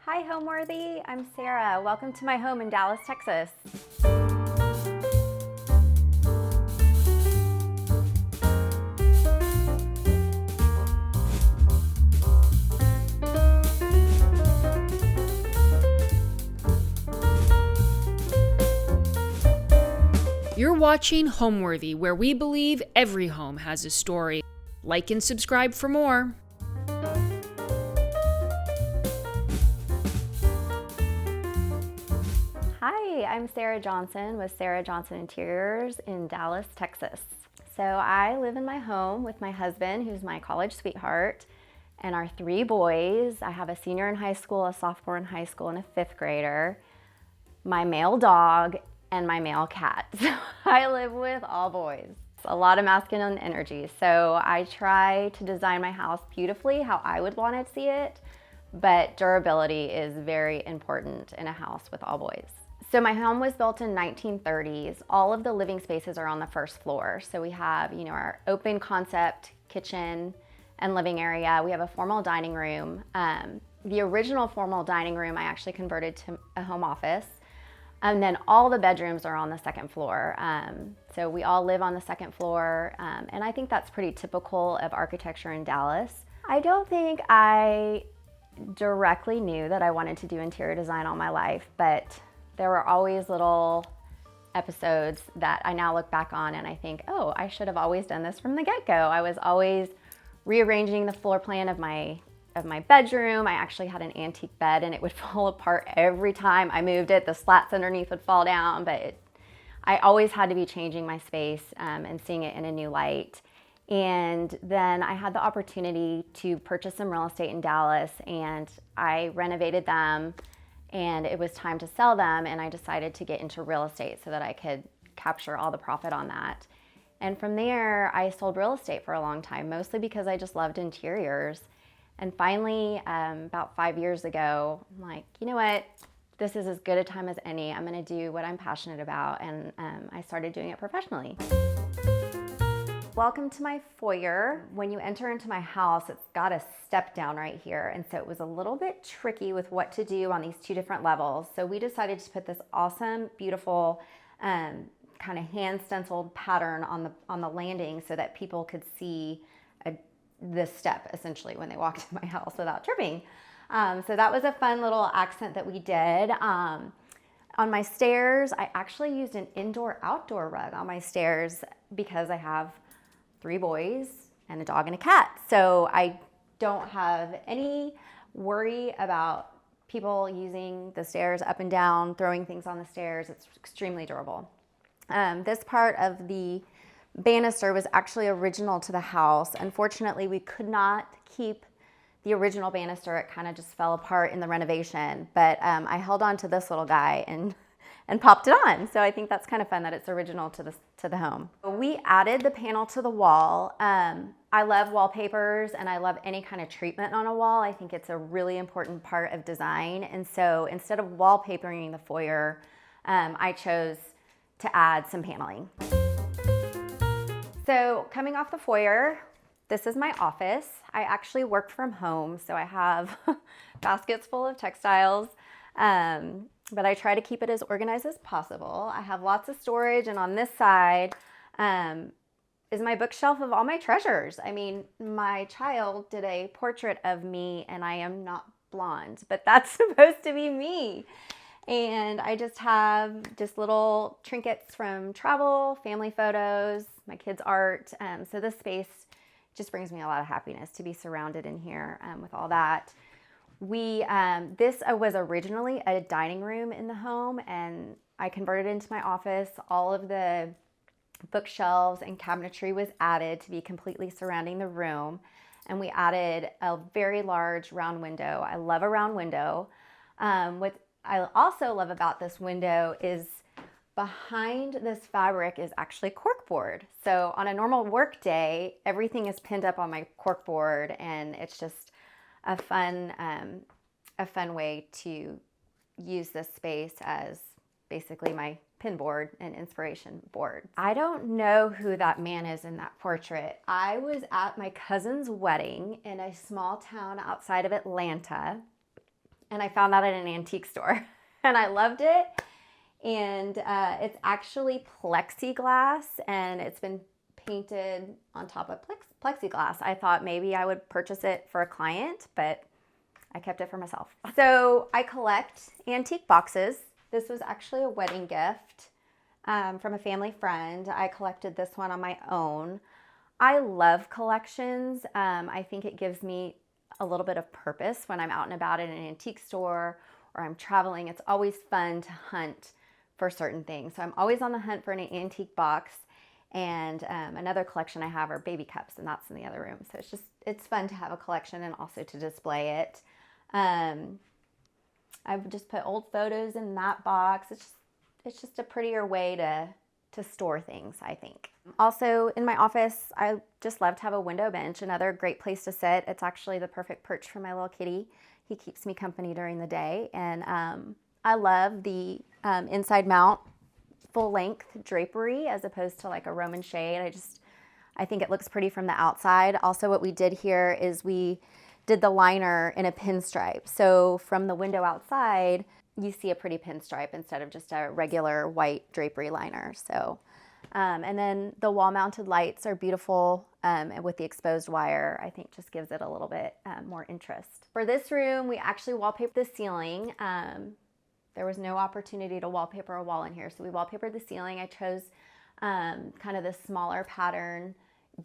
Hi Homeworthy, I'm Sarah. Welcome to my home in Dallas, Texas. You're watching Homeworthy, where we believe every home has a story. Like and subscribe for more. Hi, I'm Sara Johnson with Sara Johnson Interiors in Dallas, Texas. So I live in my home with my husband, who's my college sweetheart, and our three boys. I have a senior in high school, a sophomore in high school, and a fifth grader, my male dog, and my male cat. So I live with all boys. It's a lot of masculine energy. So I try to design my house beautifully how I would want to see it, but durability is very important in a house with all boys. So my home was built in 1930s. All of the living spaces are on the first floor. So we have, our open concept kitchen and living area. We have a formal dining room. The original formal dining room I actually converted to a home office. And then all the bedrooms are on the second floor. So we all live on the second floor. And I think that's pretty typical of architecture in Dallas. I don't think I directly knew that I wanted to do interior design all my life, but there were always little episodes that I now look back on and I think, oh, I should have always done this from the get-go. I was always rearranging the floor plan of my bedroom. I actually had an antique bed and it would fall apart every time I moved it. The slats underneath would fall down, but I always had to be changing my space and seeing it in a new light. And then I had the opportunity to purchase some real estate in Dallas and I renovated them and it was time to sell them, and I decided to get into real estate so that I could capture all the profit on that. And from there, I sold real estate for a long time, mostly because I just loved interiors. And finally, about 5 years ago, I'm like, you know what? This is as good a time as any. I'm gonna do what I'm passionate about, and I started doing it professionally. Welcome to my foyer. When you enter into my house, it's got a step down right here. And so it was a little bit tricky with what to do on these two different levels. So we decided to put this awesome, beautiful, kind of hand stenciled pattern on the landing so that people could see this step essentially when they walked in my house without tripping. So that was a fun little accent that we did. On my stairs, I actually used an indoor-outdoor rug on my stairs because I have 3 boys and a dog and a cat. So I don't have any worry about people using the stairs up and down, throwing things on the stairs. It's extremely durable. This part of the banister was actually original to the house. Unfortunately, we could not keep the original banister. It kind of just fell apart in the renovation, but I held on to this little guy and popped it on. So I think that's kind of fun that it's original to the home. We added the panel to the wall. I love wallpapers and I love any kind of treatment on a wall. I think it's a really important part of design. And so instead of wallpapering the foyer, I chose to add some paneling. So coming off the foyer, this is my office. I actually work from home, so I have baskets full of textiles. But I try to keep it as organized as possible. I have lots of storage, and on this side is my bookshelf of all my treasures. I mean, my child did a portrait of me, and I am not blonde, but that's supposed to be me. And I just have just little trinkets from travel, family photos, my kids' art. So this space just brings me a lot of happiness to be surrounded in here with all that. This was originally a dining room in the home, and I converted it into my office. All of the bookshelves and cabinetry was added to be completely surrounding the room, and we added a very large round window. I love a round window. What I also love about this window is behind this fabric is actually corkboard. So on a normal work day, everything is pinned up on my corkboard, and it's just a fun way to use this space as basically my pin board and inspiration board. I don't know who that man is in that portrait. I was at my cousin's wedding in a small town outside of Atlanta, and I found that at an antique store and I loved it. And it's actually plexiglass, and it's been painted on top of plexiglass. I thought maybe I would purchase it for a client, but I kept it for myself. So I collect antique boxes. This was actually a wedding gift from a family friend. I collected this one on my own. I love collections. I think it gives me a little bit of purpose when I'm out and about in an antique store or I'm traveling. It's always fun to hunt for certain things. So I'm always on the hunt for an antique box. And another collection I have are baby cups, and that's in the other room. So it's fun to have a collection and also to display it. I've just put old photos in that box. It's just a prettier way to store things, I think. Also in my office, I just love to have a window bench, another great place to sit. It's actually the perfect perch for my little kitty. He keeps me company during the day. And I love the inside mount full length drapery as opposed to like a Roman shade. I think it looks pretty from the outside. Also what we did here is we did the liner in a pinstripe. So from the window outside, you see a pretty pinstripe instead of just a regular white drapery liner. So, and then the wall mounted lights are beautiful, and with the exposed wire, I think just gives it a little bit more interest. For this room, we actually wallpapered the ceiling. There was no opportunity to wallpaper a wall in here, so we wallpapered the ceiling. I chose kind of the smaller pattern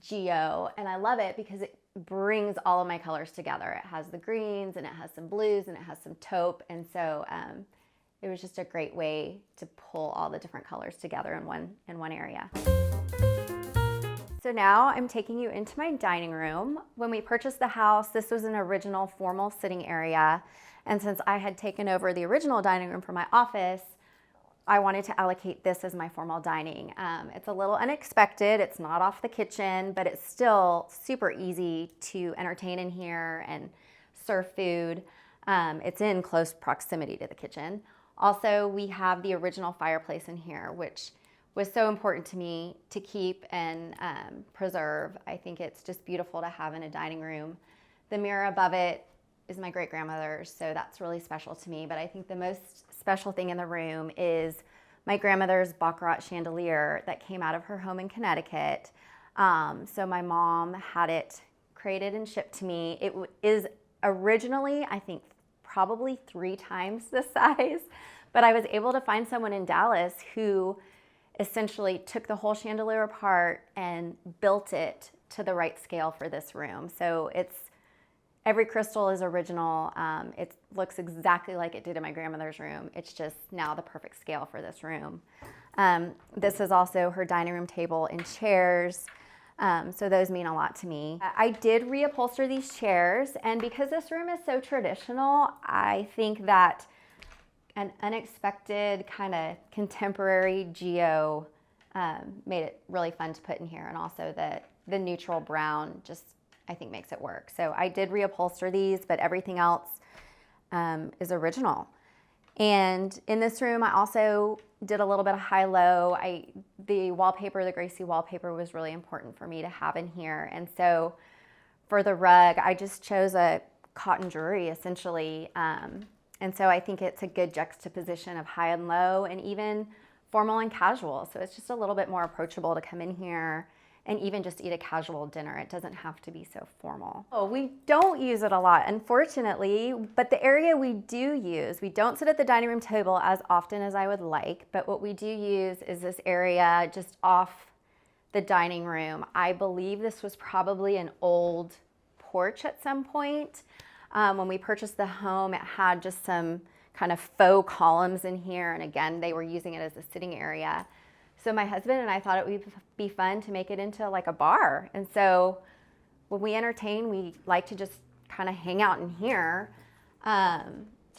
Geo, and I love it because it brings all of my colors together. It has the greens and it has some blues and it has some taupe, and so it was just a great way to pull all the different colors together in one area. So now I'm taking you into my dining room. When we purchased the house, this was an original formal sitting area, and since I had taken over the original dining room for my office, I wanted to allocate this as my formal dining. It's a little unexpected. It's not off the kitchen, but it's still super easy to entertain in here and serve food. It's in close proximity to the kitchen. Also, we have the original fireplace in here, which was so important to me to keep and preserve. I think it's just beautiful to have in a dining room. The mirror above it is my great-grandmother's, so that's really special to me. But I think the most special thing in the room is my grandmother's baccarat chandelier that came out of her home in Connecticut. So my mom had it created and shipped to me. It is originally, I think, probably 3 times the size, but I was able to find someone in Dallas who essentially took the whole chandelier apart and built it to the right scale for this room. So every crystal is original. It looks exactly like it did in my grandmother's room. It's just now the perfect scale for this room. This is also her dining room table and chairs. So those mean a lot to me. I did reupholster these chairs, and because this room is so traditional, I think that an unexpected kind of contemporary Geo made it really fun to put in here, and also the neutral brown just I think makes it work. So I did reupholster these, but everything else is original. And in this room, I also did a little bit of high-low. The wallpaper, the Gracie wallpaper, was really important for me to have in here. And so for the rug, I just chose a cotton drury, essentially. And so I think it's a good juxtaposition of high and low and even formal and casual. So it's just a little bit more approachable to come in here and even just eat a casual dinner. It doesn't have to be so formal. Oh, we don't use it a lot, unfortunately, but the area we do use, we don't sit at the dining room table as often as I would like, but what we do use is this area just off the dining room. I believe this was probably an old porch at some point. When we purchased the home, it had just some kind of faux columns in here, and again, they were using it as a sitting area. So my husband and I thought it would be fun to make it into like a bar. And so when we entertain, we like to just kind of hang out in here. So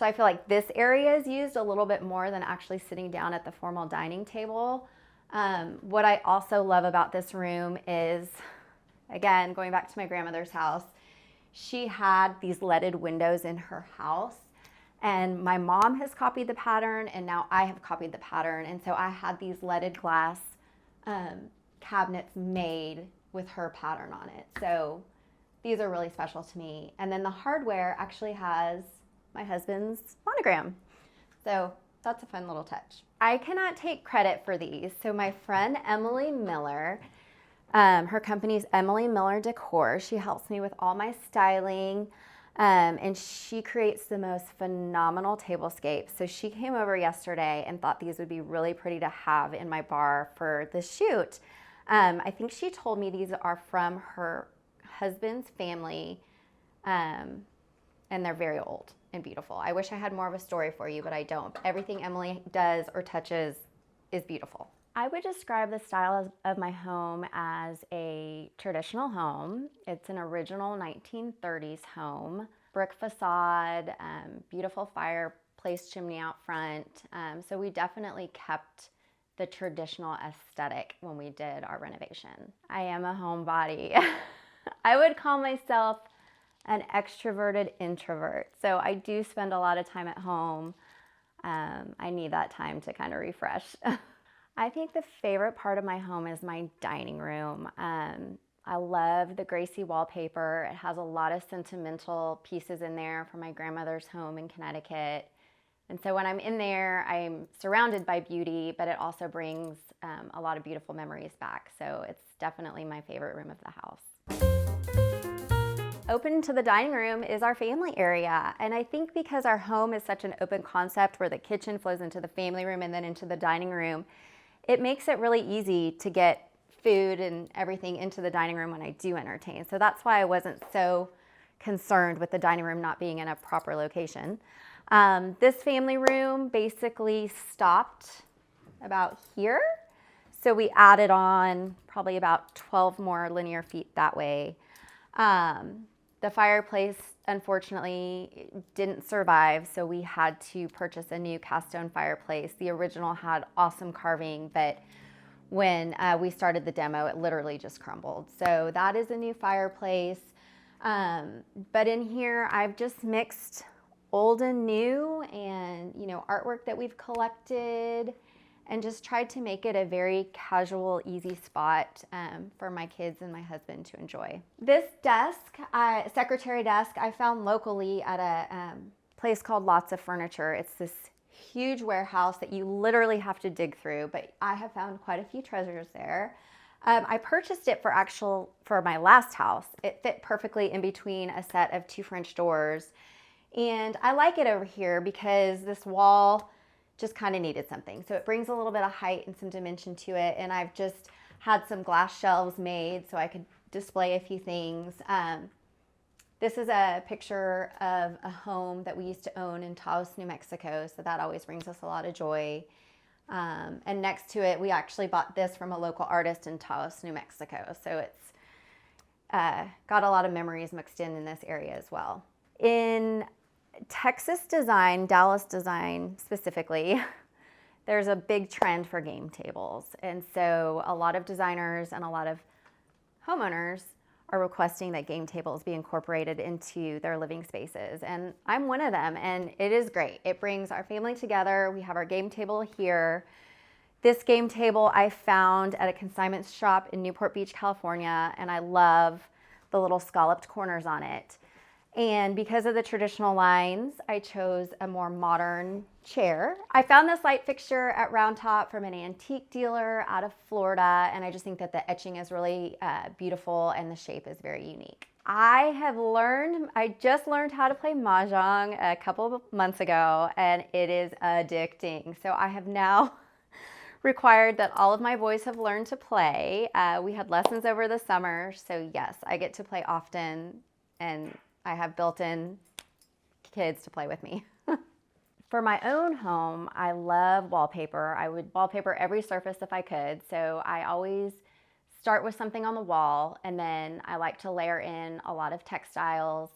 I feel like this area is used a little bit more than actually sitting down at the formal dining table. What I also love about this room is, again, going back to my grandmother's house, she had these leaded windows in her house. And my mom has copied the pattern, and now I have copied the pattern. And so I had these leaded glass cabinets made with her pattern on it. So these are really special to me. And then the hardware actually has my husband's monogram. So that's a fun little touch. I cannot take credit for these. So my friend Emily Miller, her company's Emily Miller Decor. She helps me with all my styling, and she creates the most phenomenal tablescapes. So she came over yesterday and thought these would be really pretty to have in my bar for the shoot. I think she told me these are from her husband's family, and they're very old and beautiful. I wish I had more of a story for you, but I don't. Everything Emily does or touches is beautiful. I would describe the style of my home as a traditional home. It's an original 1930s home. Brick facade, beautiful fireplace chimney out front. So we definitely kept the traditional aesthetic when we did our renovation. I am a homebody. I would call myself an extroverted introvert. So I do spend a lot of time at home. I need that time to kind of refresh. I think the favorite part of my home is my dining room. I love the Gracie wallpaper. It has a lot of sentimental pieces in there from my grandmother's home in Connecticut. And so when I'm in there, I'm surrounded by beauty, but it also brings a lot of beautiful memories back. So it's definitely my favorite room of the house. Open to the dining room is our family area. And I think because our home is such an open concept where the kitchen flows into the family room and then into the dining room, it makes it really easy to get food and everything into the dining room when I do entertain. So that's why I wasn't so concerned with the dining room not being in a proper location. This family room basically stopped about here. So we added on probably about 12 more linear feet that way. The fireplace, unfortunately, didn't survive, so we had to purchase a new cast stone fireplace. The original had awesome carving, but when we started the demo, it literally just crumbled. So that is a new fireplace. But in here, I've just mixed old and new and, artwork that we've collected, and just tried to make it a very casual, easy spot for my kids and my husband to enjoy. This desk, secretary desk, I found locally at a place called Lots of Furniture. It's this huge warehouse that you literally have to dig through, but I have found quite a few treasures there. I purchased it for my last house. It fit perfectly in between a set of 2 French doors. And I like it over here because this wall just kind of needed something. So it brings a little bit of height and some dimension to it. And I've just had some glass shelves made so I could display a few things. This is a picture of a home that we used to own in Taos, New Mexico. So that always brings us a lot of joy. And next to it, we actually bought this from a local artist in Taos, New Mexico. So it's got a lot of memories mixed in this area as well. In Texas design, Dallas design specifically, there's a big trend for game tables. And so a lot of designers and a lot of homeowners are requesting that game tables be incorporated into their living spaces. And I'm one of them, and it is great. It brings our family together. We have our game table here. This game table I found at a consignment shop in Newport Beach, California, and I love the little scalloped corners on it. And because of the traditional lines, I chose a more modern chair. I found this light fixture at Round Top from an antique dealer out of Florida, and I just think that the etching is really beautiful and the shape is very unique. I just learned how to play Mahjong a couple of months ago, and it is addicting. So I have now required that all of my boys have learned to play. We had lessons over the summer, so yes, I get to play often, and I have built-in kids to play with me. For my own home, I love wallpaper. I would wallpaper every surface if I could. So I always start with something on the wall, and then I like to layer in a lot of textiles.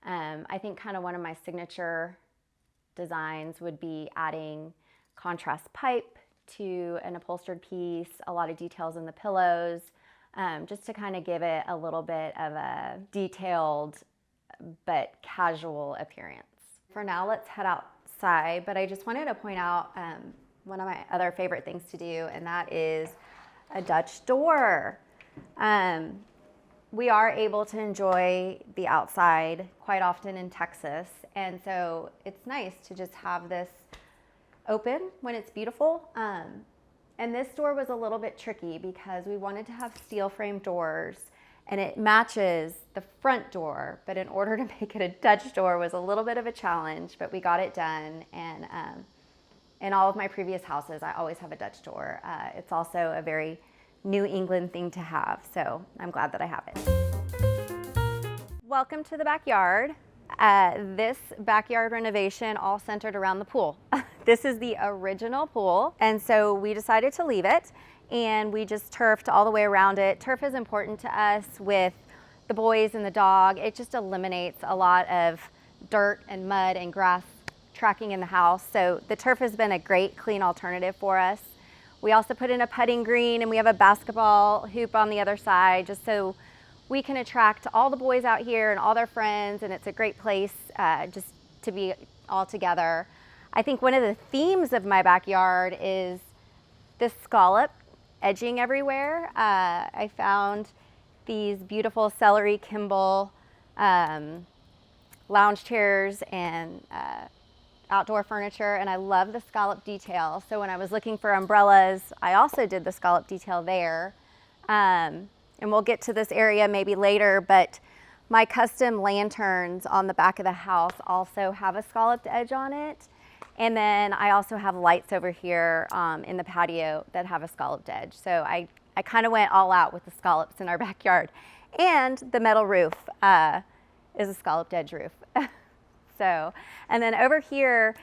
I think kind of one of my signature designs would be adding contrast pipe to an upholstered piece, a lot of details in the pillows, just to kind of give it a little bit of a detailed but casual appearance. For now, let's head outside, but I just wanted to point out one of my other favorite things to do, and that is a Dutch door. we are able to enjoy the outside quite often in Texas. And so it's nice to just have this open when it's beautiful. And this door was a little bit tricky because we wanted to have steel frame doors and it matches the front door, but in order to make it a Dutch door was a little bit of a challenge, but we got it done. And in all of my previous houses, I always have a Dutch door. It's also a very New England thing to have, so I'm glad that I have it. Welcome to the backyard. This backyard renovation all centered around the pool. This is the original pool, and so we decided to leave it, and we just turfed all the way around it. Turf is important to us with the boys and the dog. It just eliminates a lot of dirt and mud and grass tracking in the house, so the turf has been a great clean alternative for us. We also put in a putting green, and we have a basketball hoop on the other side just so we can attract all the boys out here and all their friends, and it's a great place just to be all together. I think one of the themes of my backyard is this scallop edging everywhere. I found these beautiful celery Kimball lounge chairs and outdoor furniture, and I love the scallop detail. So when I was looking for umbrellas, I also did the scallop detail there. And we'll get to this area maybe later, but my custom lanterns on the back of the house also have a scalloped edge on it. And then I also have lights over here in the patio that have a scalloped edge. So I kind of went all out with the scallops in our backyard. And the metal roof is a scalloped edge roof. So, and then over here,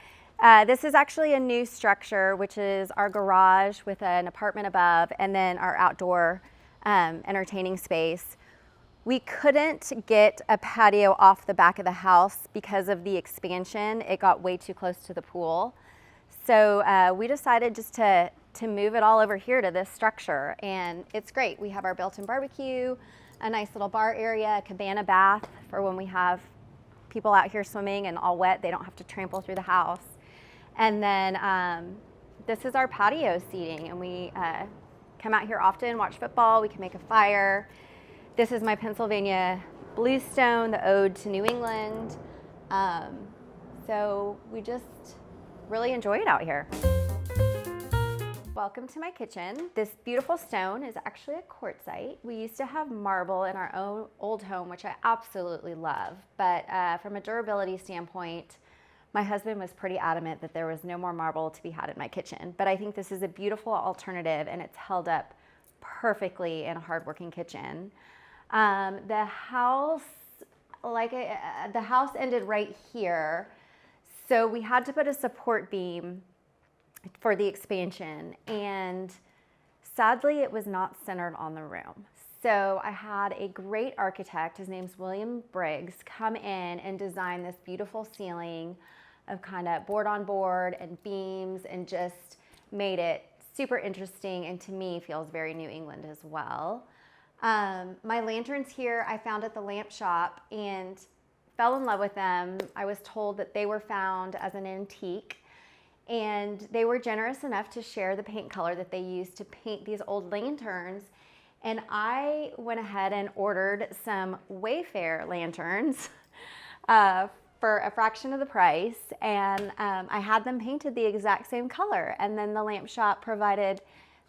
this is actually a new structure, which is our garage with an apartment above, and then our outdoor entertaining space. We couldn't get a patio off the back of the house because of the expansion. It got way too close to the pool. So we decided just to move it all over here to this structure, and it's great. We have our built-in barbecue, a nice little bar area, a cabana bath for when we have people out here swimming and all wet, they don't have to trample through the house. And then this is our patio seating, and we come out here often, watch football, we can make a fire. This is my Pennsylvania bluestone, the ode to New England. So we just really enjoy it out here. Welcome to my kitchen. This beautiful stone is actually a quartzite. We used to have marble in our own old home, which I absolutely love. But from a durability standpoint, my husband was pretty adamant that there was no more marble to be had in my kitchen. But I think this is a beautiful alternative, and it's held up perfectly in a hardworking kitchen. The house ended right here, so we had to put a support beam for the expansion, and sadly it was not centered on the room. So I had a great architect, his name's William Briggs, come in and design this beautiful ceiling of kind of board on board and beams, and just made it super interesting, and to me feels very New England as well. My lanterns here I found at the lamp shop and fell in love with them. I was told that they were found as an antique, and they were generous enough to share the paint color that they used to paint these old lanterns. And I went ahead and ordered some Wayfair lanterns for a fraction of the price, and I had them painted the exact same color. And then the lamp shop provided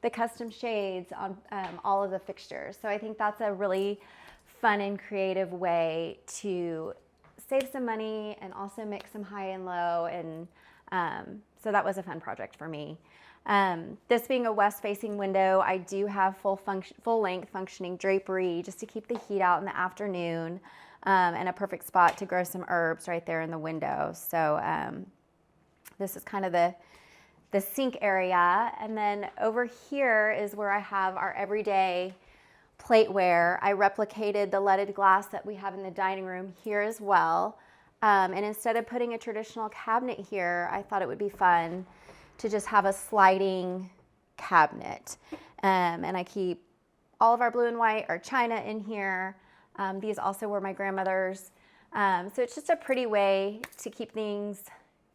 the custom shades on all of the fixtures. So I think that's a really fun and creative way to save some money and also mix some high and low, and so that was a fun project for me. This being a west-facing window, I do have full-length functioning drapery just to keep the heat out in the afternoon, and a perfect spot to grow some herbs right there in the window. So this is kind of the sink area. And then over here is where I have our everyday plateware. I replicated the leaded glass that we have in the dining room here as well. And instead of putting a traditional cabinet here, I thought it would be fun to just have a sliding cabinet. And I keep all of our blue and white, our china in here. These also were my grandmother's. So it's just a pretty way to keep things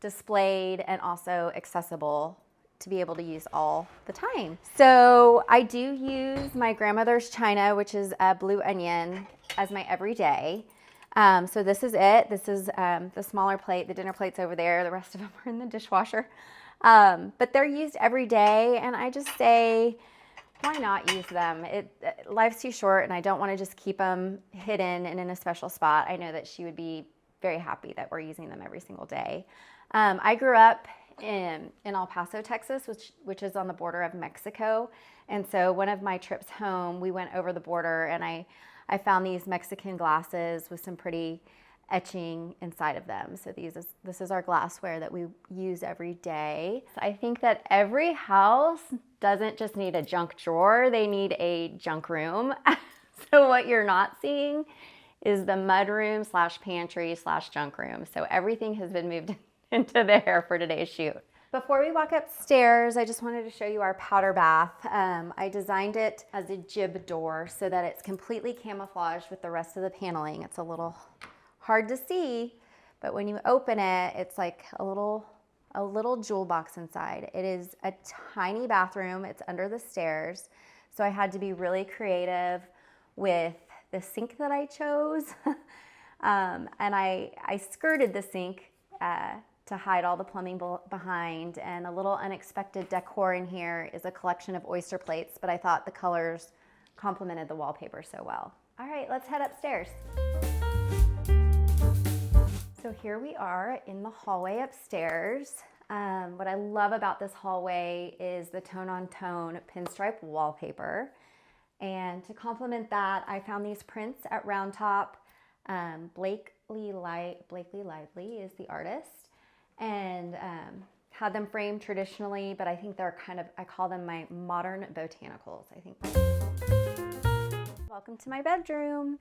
displayed and also accessible to be able to use all the time. So I do use my grandmother's china, which is a blue onion, as my everyday. So this is it. This is the smaller plate. The dinner plate's over there. The rest of them are in the dishwasher. But they're used every day, and I just say, why not use them? Life's too short, and I don't want to just keep them hidden and in a special spot. I know that she would be very happy that we're using them every single day. I grew up in El Paso, Texas, which is on the border of Mexico. And so one of my trips home, we went over the border, and I found these Mexican glasses with some pretty etching inside of them. So this is our glassware that we use every day. So I think that every house doesn't just need a junk drawer, they need a junk room. So what you're not seeing is the mud room / pantry / junk room. So everything has been moved into there for today's shoot. Before we walk upstairs, I just wanted to show you our powder bath. I designed it as a jib door so that it's completely camouflaged with the rest of the paneling. It's a little hard to see, but when you open it, it's like a little jewel box inside. It is a tiny bathroom. It's under the stairs. So I had to be really creative with the sink that I chose. And I skirted the sink to hide all the plumbing behind. And a little unexpected decor in here is a collection of oyster plates, but I thought the colors complemented the wallpaper so well. All right, let's head upstairs. So here we are in the hallway upstairs. What I love about this hallway is the tone-on-tone pinstripe wallpaper. And to complement that, I found these prints at Round Top. Blakely Lively is the artist, and had them framed traditionally, but I think they're I call them my modern botanicals, I think. Welcome to my bedroom.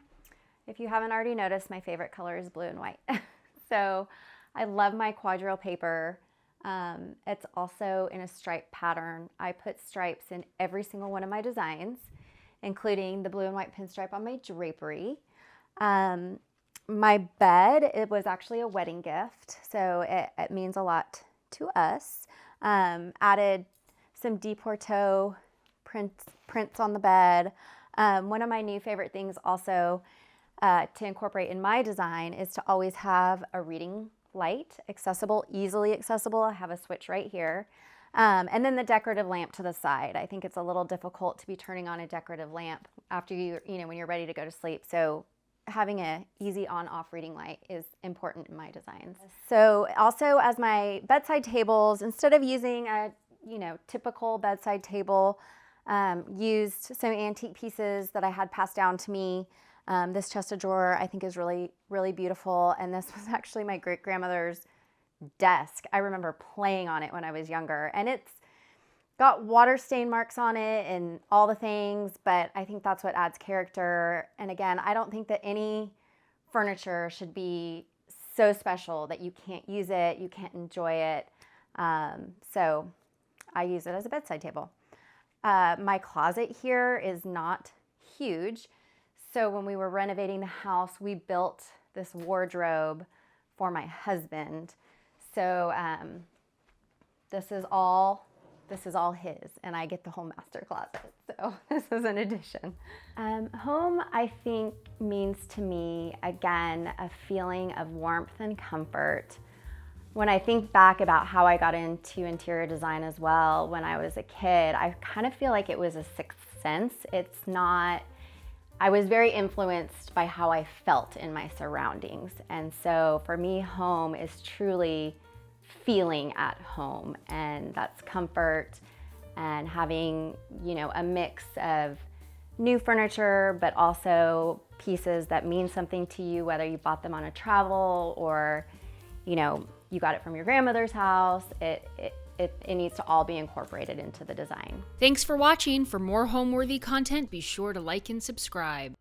If you haven't already noticed, my favorite color is blue and white. So I love my quadrille paper. It's also in a stripe pattern. I put stripes in every single one of my designs, including the blue and white pinstripe on my drapery. My bed, it was actually a wedding gift, so it means a lot to us. Added some Deporto prints on the bed. One of my new favorite things also to incorporate in my design is to always have a reading light, easily accessible. I have a switch right here. And then the decorative lamp to the side. I think it's a little difficult to be turning on a decorative lamp after when you're ready to go to sleep. So having a easy on-off reading light is important in my designs. So also as my bedside tables, instead of using a typical bedside table, used some antique pieces that I had passed down to me. This chest of drawer I think is really, really beautiful. And this was actually my great-grandmother's desk. I remember playing on it when I was younger, and it's got water stain marks on it and all the things, but I think that's what adds character. And again, I don't think that any furniture should be so special that you can't use it, you can't enjoy it. So I use it as a bedside table. My closet here is not huge. So when we were renovating the house, we built this wardrobe for my husband. So this is all his, and I get the whole master closet. So this is an addition. Home, I think, means to me, again, a feeling of warmth and comfort. When I think back about how I got into interior design as well when I was a kid, I kind of feel like it was a sixth sense. I was very influenced by how I felt in my surroundings. And so for me, home is truly feeling at home, and that's comfort and having, a mix of new furniture, but also pieces that mean something to you, whether you bought them on a travel or, you got it from your grandmother's house. It needs to all be incorporated into the design. Thanks for watching. For more Homeworthy content, be sure to like and subscribe.